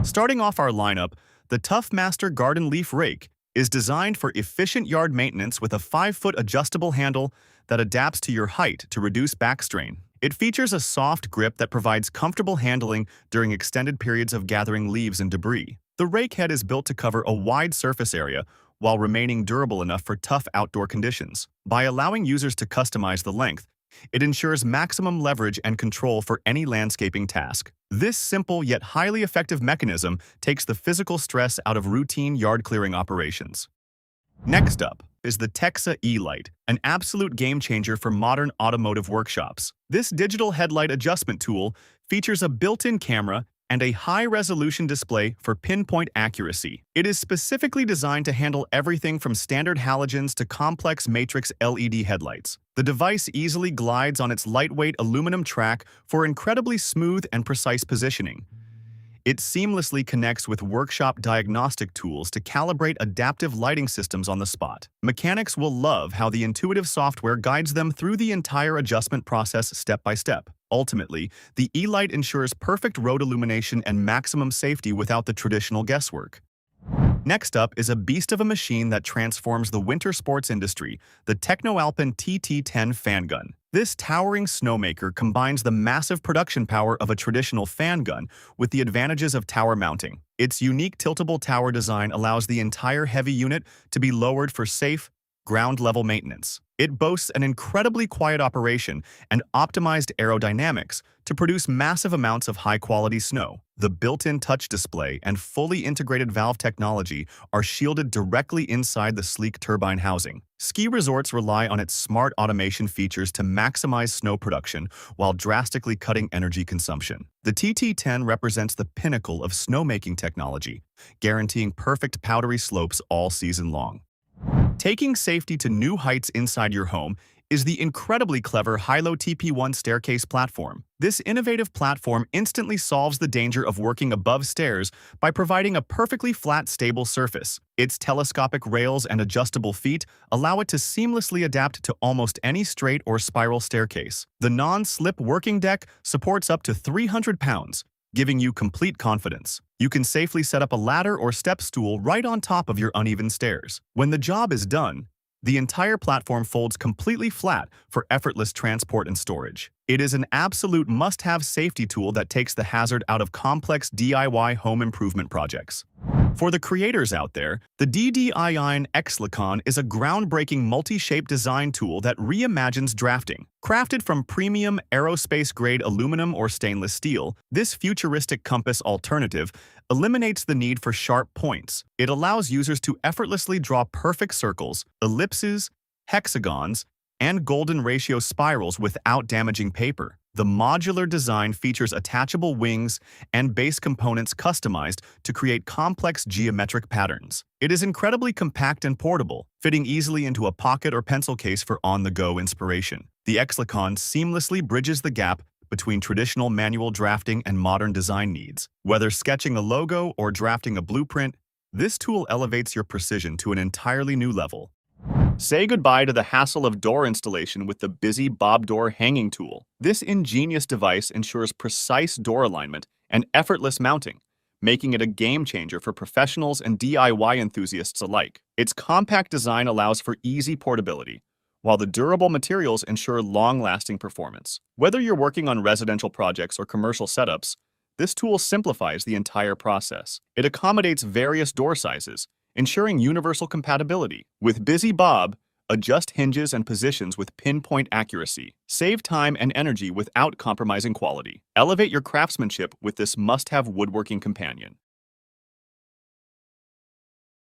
Starting off our lineup, the Toughmaster Garden Leaf Rake is designed for efficient yard maintenance with a 5-foot adjustable handle that adapts to your height to reduce back strain. It features a soft grip that provides comfortable handling during extended periods of gathering leaves and debris. The rake head is built to cover a wide surface area while remaining durable enough for tough outdoor conditions. By allowing users to customize the length, it ensures maximum leverage and control for any landscaping task. This simple yet highly effective mechanism takes the physical stress out of routine yard clearing operations. Next up is the Texa E-Light, an absolute game-changer for modern automotive workshops. This digital headlight adjustment tool features a built-in camera and a high-resolution display for pinpoint accuracy. It is specifically designed to handle everything from standard halogens to complex matrix LED headlights. The device easily glides on its lightweight aluminum track for incredibly smooth and precise positioning. It seamlessly connects with workshop diagnostic tools to calibrate adaptive lighting systems on the spot. Mechanics will love how the intuitive software guides them through the entire adjustment process step by step. Ultimately, the E-Light ensures perfect road illumination and maximum safety without the traditional guesswork. Next up is a beast of a machine that transforms the winter sports industry, the TechnoAlpin TT10 Fan Gun. This towering snowmaker combines the massive production power of a traditional fan gun with the advantages of tower mounting. Its unique tiltable tower design allows the entire heavy unit to be lowered for safe, ground-level maintenance. It boasts an incredibly quiet operation and optimized aerodynamics to produce massive amounts of high-quality snow. The built-in touch display and fully integrated valve technology are shielded directly inside the sleek turbine housing. Ski resorts rely on its smart automation features to maximize snow production while drastically cutting energy consumption. The TT10 represents the pinnacle of snowmaking technology, guaranteeing perfect powdery slopes all season long. Taking safety to new heights inside your home is the incredibly clever Hailo TP1 staircase platform. This innovative platform instantly solves the danger of working above stairs by providing a perfectly flat, stable surface. Its telescopic rails and adjustable feet allow it to seamlessly adapt to almost any straight or spiral staircase. The non-slip working deck supports up to 300 pounds, giving you complete confidence. You can safely set up a ladder or step stool right on top of your uneven stairs. When the job is done, the entire platform folds completely flat for effortless transport and storage. It is an absolute must-have safety tool that takes the hazard out of complex DIY home improvement projects. For the creators out there, the DDIIN EXLICON is a groundbreaking multi-shape design tool that reimagines drafting. Crafted from premium aerospace-grade aluminum or stainless steel, this futuristic compass alternative eliminates the need for sharp points. It allows users to effortlessly draw perfect circles, ellipses, hexagons, and golden ratio spirals without damaging paper. The modular design features attachable wings and base components customized to create complex geometric patterns. It is incredibly compact and portable, fitting easily into a pocket or pencil case for on-the-go inspiration. The EXLICON seamlessly bridges the gap between traditional manual drafting and modern design needs. Whether sketching a logo or drafting a blueprint, this tool elevates your precision to an entirely new level. Say goodbye to the hassle of door installation with the busy Bob door hanging tool. This ingenious device ensures precise door alignment and effortless mounting, making it a game-changer for professionals and DIY enthusiasts alike. Its compact design allows for easy portability, while the durable materials ensure long-lasting performance. Whether you're working on residential projects or commercial setups, this tool simplifies the entire process. It accommodates various door sizes, ensuring universal compatibility. With Busy Bob, adjust hinges and positions with pinpoint accuracy. Save time and energy without compromising quality. Elevate your craftsmanship with this must-have woodworking companion.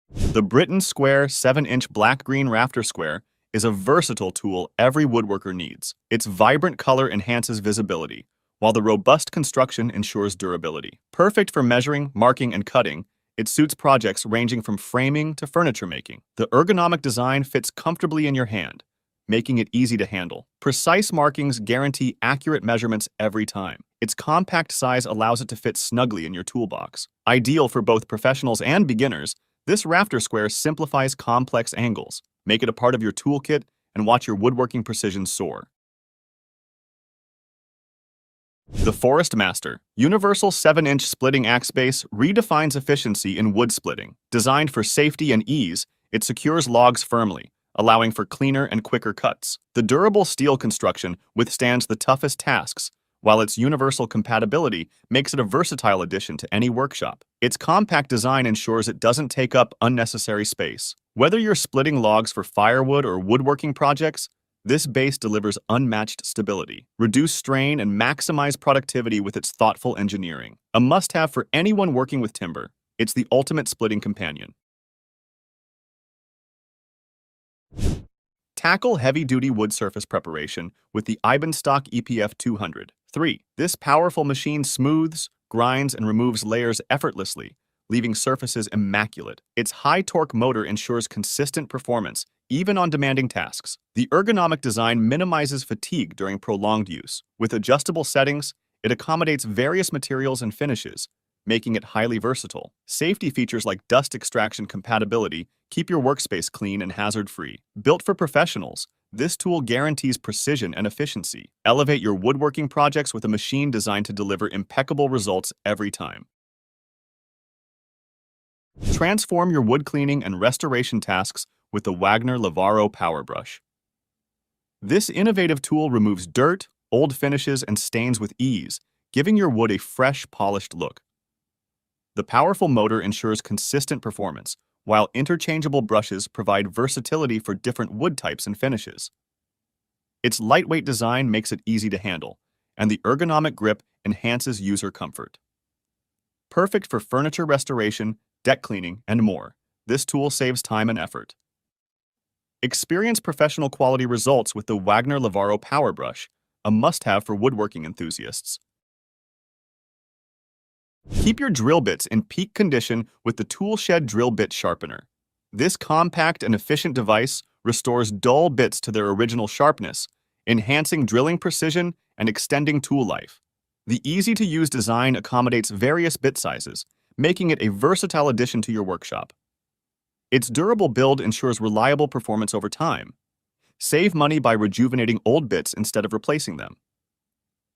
The Britain Square 7-inch black-green rafter square is a versatile tool every woodworker needs. Its vibrant color enhances visibility, while the robust construction ensures durability. Perfect for measuring, marking, and cutting, it suits projects ranging from framing to furniture making. The ergonomic design fits comfortably in your hand, making it easy to handle. Precise markings guarantee accurate measurements every time. Its compact size allows it to fit snugly in your toolbox. Ideal for both professionals and beginners, this rafter square simplifies complex angles. Make it a part of your toolkit and watch your woodworking precision soar. The Forest Master Universal 7-inch splitting axe base redefines efficiency in wood splitting. Designed for safety and ease, it secures logs firmly, allowing for cleaner and quicker cuts. The durable steel construction withstands the toughest tasks, while its universal compatibility makes it a versatile addition to any workshop. Its compact design ensures it doesn't take up unnecessary space. Whether you're splitting logs for firewood or woodworking projects, this base delivers unmatched stability, reduce strain, and maximize productivity with its thoughtful engineering. A must-have for anyone working with timber, it's the ultimate splitting companion. Tackle heavy-duty wood surface preparation with the Ibenstock EPF 200. 3. This powerful machine smooths, grinds, and removes layers effortlessly, leaving surfaces immaculate. Its high-torque motor ensures consistent performance, even on demanding tasks. The ergonomic design minimizes fatigue during prolonged use. With adjustable settings, it accommodates various materials and finishes, making it highly versatile. Safety features like dust extraction compatibility keep your workspace clean and hazard-free. Built for professionals, this tool guarantees precision and efficiency. Elevate your woodworking projects with a machine designed to deliver impeccable results every time. Transform your wood cleaning and restoration tasks with the Wagner Lavaro Power Brush. This innovative tool removes dirt, old finishes, and stains with ease, giving your wood a fresh, polished look. The powerful motor ensures consistent performance, while interchangeable brushes provide versatility for different wood types and finishes. Its lightweight design makes it easy to handle, and the ergonomic grip enhances user comfort. Perfect for furniture restoration, deck cleaning, and more, this tool saves time and effort. Experience professional quality results with the Wagner Lavaro Power Brush, a must-have for woodworking enthusiasts. Keep your drill bits in peak condition with the Toolshed Drill Bit Sharpener. This compact and efficient device restores dull bits to their original sharpness, enhancing drilling precision and extending tool life. The easy-to-use design accommodates various bit sizes, making it a versatile addition to your workshop. Its durable build ensures reliable performance over time. Save money by rejuvenating old bits instead of replacing them.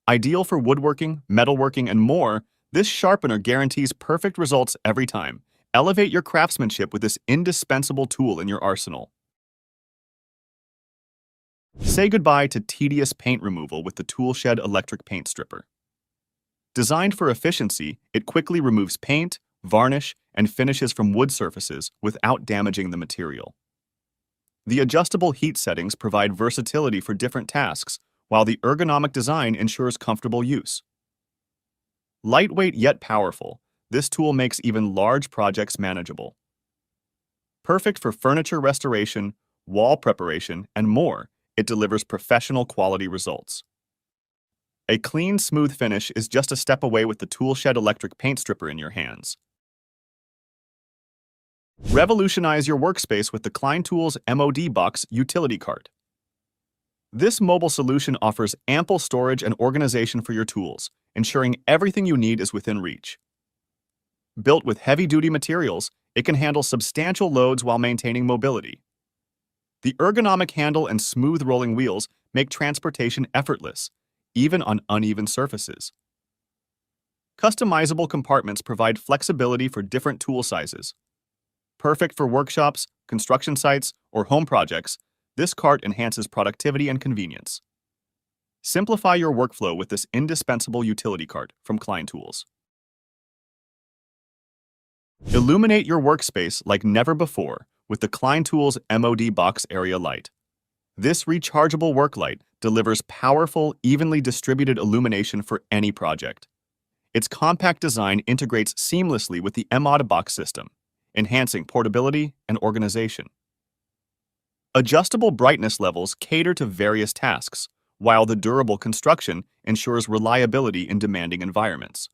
Ideal for woodworking, metalworking, and more, this sharpener guarantees perfect results every time. Elevate your craftsmanship with this indispensable tool in your arsenal. Say goodbye to tedious paint removal with the Toolshed Electric Paint Stripper. Designed for efficiency, it quickly removes paint, varnish, and finishes from wood surfaces without damaging the material. The adjustable heat settings provide versatility for different tasks, while the ergonomic design ensures comfortable use. Lightweight yet powerful, this tool makes even large projects manageable. Perfect for furniture restoration, wall preparation, and more, it delivers professional quality results. A clean, smooth finish is just a step away with the Toolshed Electric Paint Stripper in your hands. Revolutionize your workspace with the Klein Tools MODbox utility cart. This mobile solution offers ample storage and organization for your tools, ensuring everything you need is within reach. Built with heavy-duty materials, it can handle substantial loads while maintaining mobility. The ergonomic handle and smooth rolling wheels make transportation effortless, even on uneven surfaces. Customizable compartments provide flexibility for different tool sizes. Perfect for workshops, construction sites, or home projects, this cart enhances productivity and convenience. Simplify your workflow with this indispensable utility cart from Klein Tools. Illuminate your workspace like never before with the Klein Tools MODbox Area Light. This rechargeable work light delivers powerful, evenly distributed illumination for any project. Its compact design integrates seamlessly with the MODbox system, enhancing portability and organization. Adjustable brightness levels cater to various tasks, while the durable construction ensures reliability in demanding environments.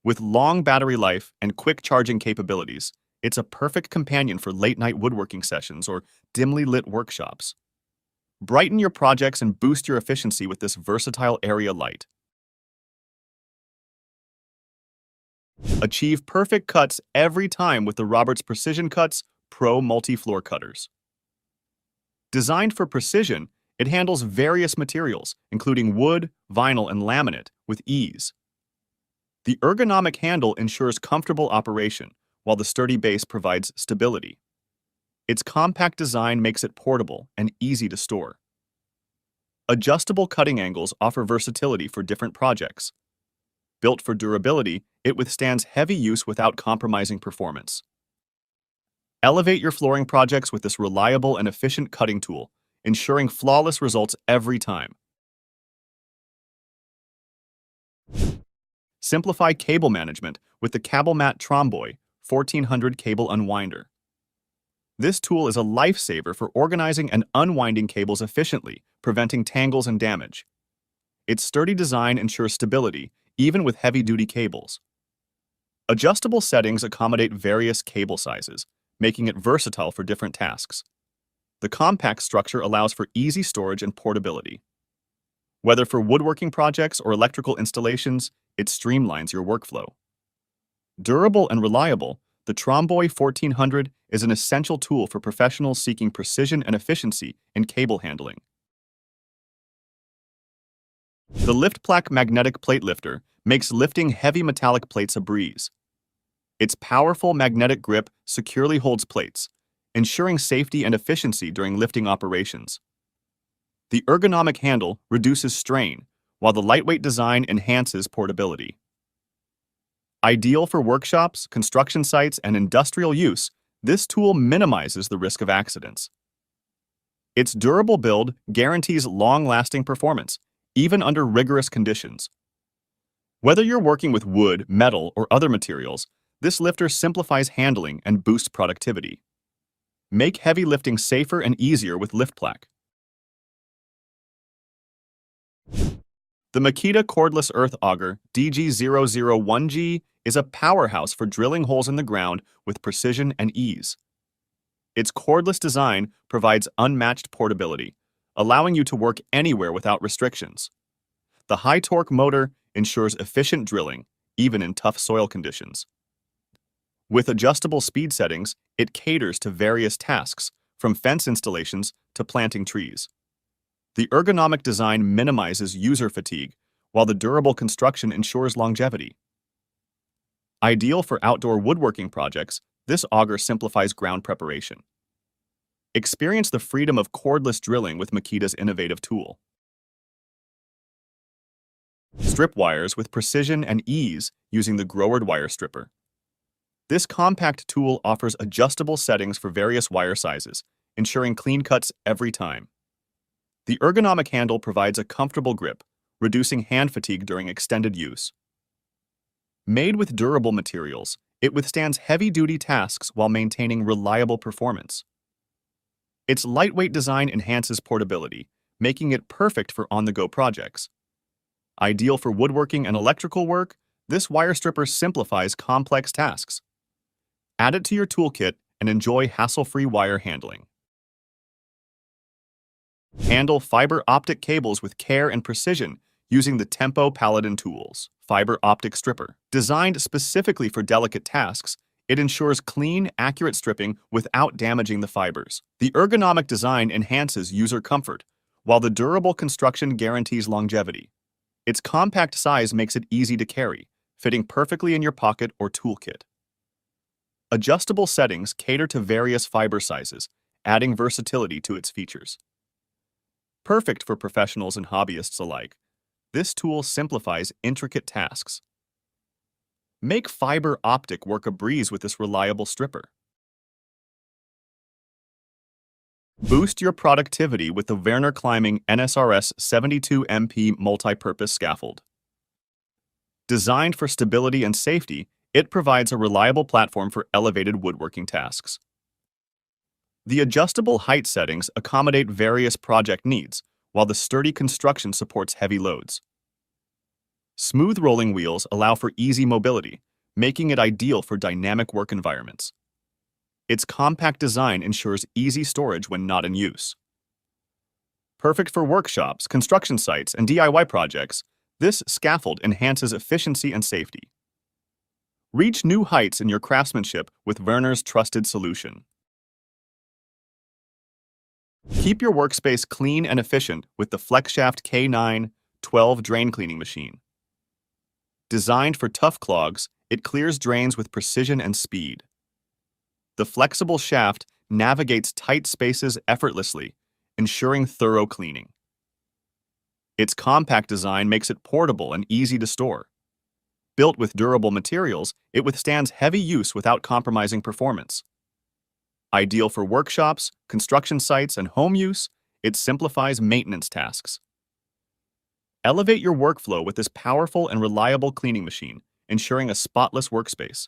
With long battery life and quick charging capabilities, it's a perfect companion for late-night woodworking sessions or dimly lit workshops. Brighten your projects and boost your efficiency with this versatile area light. Achieve perfect cuts every time with the Roberts Precision Cuts Pro Multi-Floor Cutters. Designed for precision, It handles various materials, including wood, vinyl, and laminate, with ease. The ergonomic handle ensures comfortable operation, while the sturdy base provides stability. Its compact design makes it portable and easy to store. Adjustable cutting angles offer versatility for different projects. Built for durability, it withstands heavy use without compromising performance. Elevate your flooring projects with this reliable and efficient cutting tool, ensuring flawless results every time. Simplify cable management with the CableMat Tromboy 1400 cable unwinder. This tool is a lifesaver for organizing and unwinding cables efficiently, preventing tangles and damage. Its sturdy design ensures stability, even with heavy-duty cables. Adjustable settings accommodate various cable sizes, making it versatile for different tasks. The compact structure allows for easy storage and portability. Whether for woodworking projects or electrical installations, it streamlines your workflow. Durable and reliable, the Tromboy 1400 is an essential tool for professionals seeking precision and efficiency in cable handling. The LiftPlack magnetic plate lifter makes lifting heavy metallic plates a breeze. Its powerful magnetic grip securely holds plates, ensuring safety and efficiency during lifting operations. The ergonomic handle reduces strain, while the lightweight design enhances portability. Ideal for workshops, construction sites, and industrial use, this tool minimizes the risk of accidents. Its durable build guarantees long-lasting performance, even under rigorous conditions. Whether you're working with wood, metal, or other materials, this lifter simplifies handling and boosts productivity. Make heavy lifting safer and easier with LiftPlack. The Makita Cordless Earth Auger DG001G is a powerhouse for drilling holes in the ground with precision and ease. Its cordless design provides unmatched portability, allowing you to work anywhere without restrictions. The high-torque motor ensures efficient drilling, even in tough soil conditions. With adjustable speed settings, it caters to various tasks, from fence installations to planting trees. The ergonomic design minimizes user fatigue, while the durable construction ensures longevity. Ideal for outdoor woodworking projects, this auger simplifies ground preparation. Experience the freedom of cordless drilling with Makita's innovative tool. Strip wires with precision and ease using the Groward wire stripper. This compact tool offers adjustable settings for various wire sizes, ensuring clean cuts every time. The ergonomic handle provides a comfortable grip, reducing hand fatigue during extended use. Made with durable materials, it withstands heavy-duty tasks while maintaining reliable performance. Its lightweight design enhances portability, making it perfect for on-the-go projects. Ideal for woodworking and electrical work, this wire stripper simplifies complex tasks. Add it to your toolkit and enjoy hassle-free wire handling. Handle fiber optic cables with care and precision using the Tempo Paladin Tools fiber optic stripper. Designed specifically for delicate tasks, it ensures clean, accurate stripping without damaging the fibers. The ergonomic design enhances user comfort, while the durable construction guarantees longevity. Its compact size makes it easy to carry, fitting perfectly in your pocket or toolkit. Adjustable settings cater to various fiber sizes, adding versatility to its features. Perfect for professionals and hobbyists alike, this tool simplifies intricate tasks. Make fiber optic work a breeze with this reliable stripper. Boost your productivity with the Werner Climbing NSRS 72MP multi-purpose scaffold. Designed for stability and safety, it provides a reliable platform for elevated woodworking tasks. The adjustable height settings accommodate various project needs, while the sturdy construction supports heavy loads. Smooth rolling wheels allow for easy mobility, making it ideal for dynamic work environments. Its compact design ensures easy storage when not in use. Perfect for workshops, construction sites, and DIY projects, this scaffold enhances efficiency and safety. Reach new heights in your craftsmanship with Werner's trusted solution. Keep your workspace clean and efficient with the FlexShaft K9 12 drain cleaning machine. Designed for tough clogs, it clears drains with precision and speed. The flexible shaft navigates tight spaces effortlessly, ensuring thorough cleaning. Its compact design makes it portable and easy to store. Built with durable materials, it withstands heavy use without compromising performance. Ideal for workshops, construction sites, and home use, it simplifies maintenance tasks. Elevate your workflow with this powerful and reliable cleaning machine, ensuring a spotless workspace.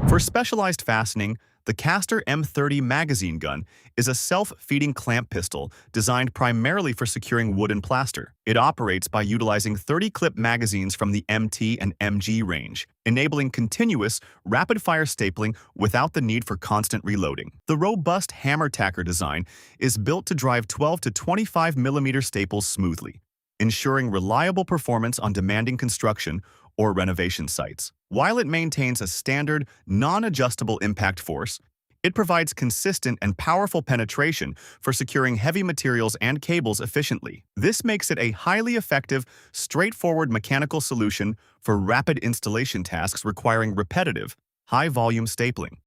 For specialized fastening, the Caster M30 magazine gun is a self-feeding clamp pistol designed primarily for securing wood and plaster. It operates by utilizing 30-clip magazines from the MT and MG range, enabling continuous, rapid-fire stapling without the need for constant reloading. The robust hammer tacker design is built to drive 12 to 25 millimeter staples smoothly, ensuring reliable performance on demanding construction or renovation sites. While it maintains a standard, non-adjustable impact force, it provides consistent and powerful penetration for securing heavy materials and cables efficiently. This makes it a highly effective, straightforward mechanical solution for rapid installation tasks requiring repetitive, high-volume stapling.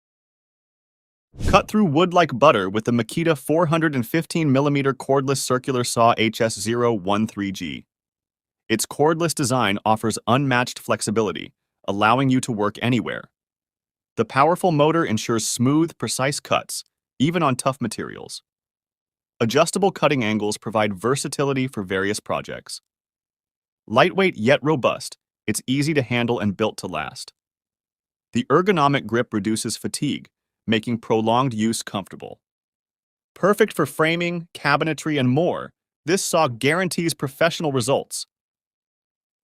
Cut through wood like butter with the Makita 415mm cordless circular saw HS013G. Its cordless design offers unmatched flexibility, allowing you to work anywhere. The powerful motor ensures smooth, precise cuts, even on tough materials. Adjustable cutting angles provide versatility for various projects. Lightweight yet robust, it's easy to handle and built to last. The ergonomic grip reduces fatigue, making prolonged use comfortable. Perfect for framing, cabinetry, and more, this saw guarantees professional results.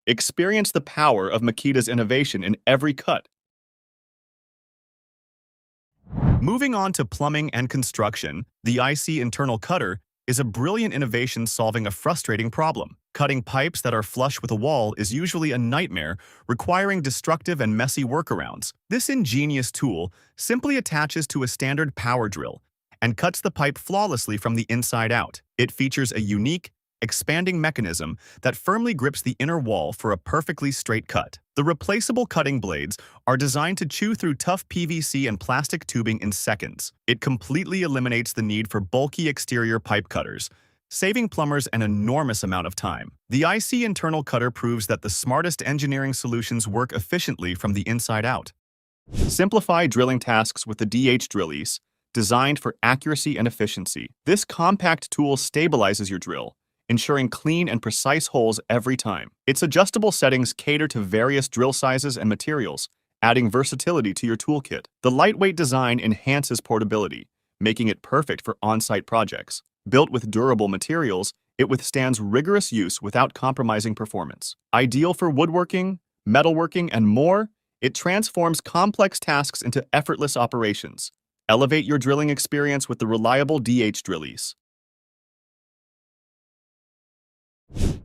Experience the power of Makita's innovation in every cut. Moving on to plumbing and construction, the IC internal cutter is a brilliant innovation solving a frustrating problem. Cutting pipes that are flush with a wall is usually a nightmare, requiring destructive and messy workarounds. This ingenious tool simply attaches to a standard power drill and cuts the pipe flawlessly from the inside out. It features a unique, expanding mechanism that firmly grips the inner wall for a perfectly straight cut. The replaceable cutting blades are designed to chew through tough PVC and plastic tubing in seconds. It completely eliminates the need for bulky exterior pipe cutters, saving plumbers an enormous amount of time. The IC internal cutter proves that the smartest engineering solutions work efficiently from the inside out. Simplify drilling tasks with the DH Drillies, designed for accuracy and efficiency. This compact tool stabilizes your drill, ensuring clean and precise holes every time. Its adjustable settings cater to various drill sizes and materials, adding versatility to your toolkit. The lightweight design enhances portability, making it perfect for on-site projects. Built with durable materials, it withstands rigorous use without compromising performance. Ideal for woodworking, metalworking, and more, it transforms complex tasks into effortless operations. Elevate your drilling experience with the reliable DH Drillies.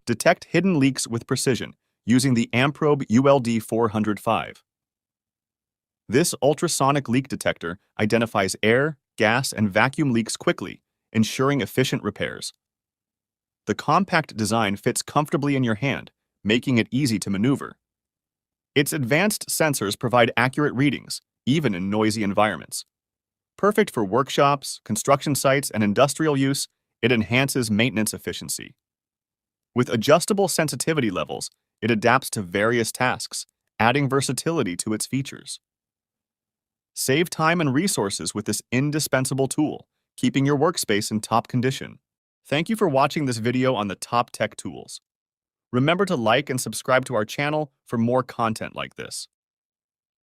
Detect hidden leaks with precision using the Amprobe ULD 405. This ultrasonic leak detector identifies air, gas, and vacuum leaks quickly, ensuring efficient repairs. The compact design fits comfortably in your hand, making it easy to maneuver. Its advanced sensors provide accurate readings, even in noisy environments. Perfect for workshops, construction sites, and industrial use, it enhances maintenance efficiency. With adjustable sensitivity levels, it adapts to various tasks, adding versatility to its features. Save time and resources with this indispensable tool, keeping your workspace in top condition. Thank you for watching this video on the top tech tools. Remember to like and subscribe to our channel for more content like this.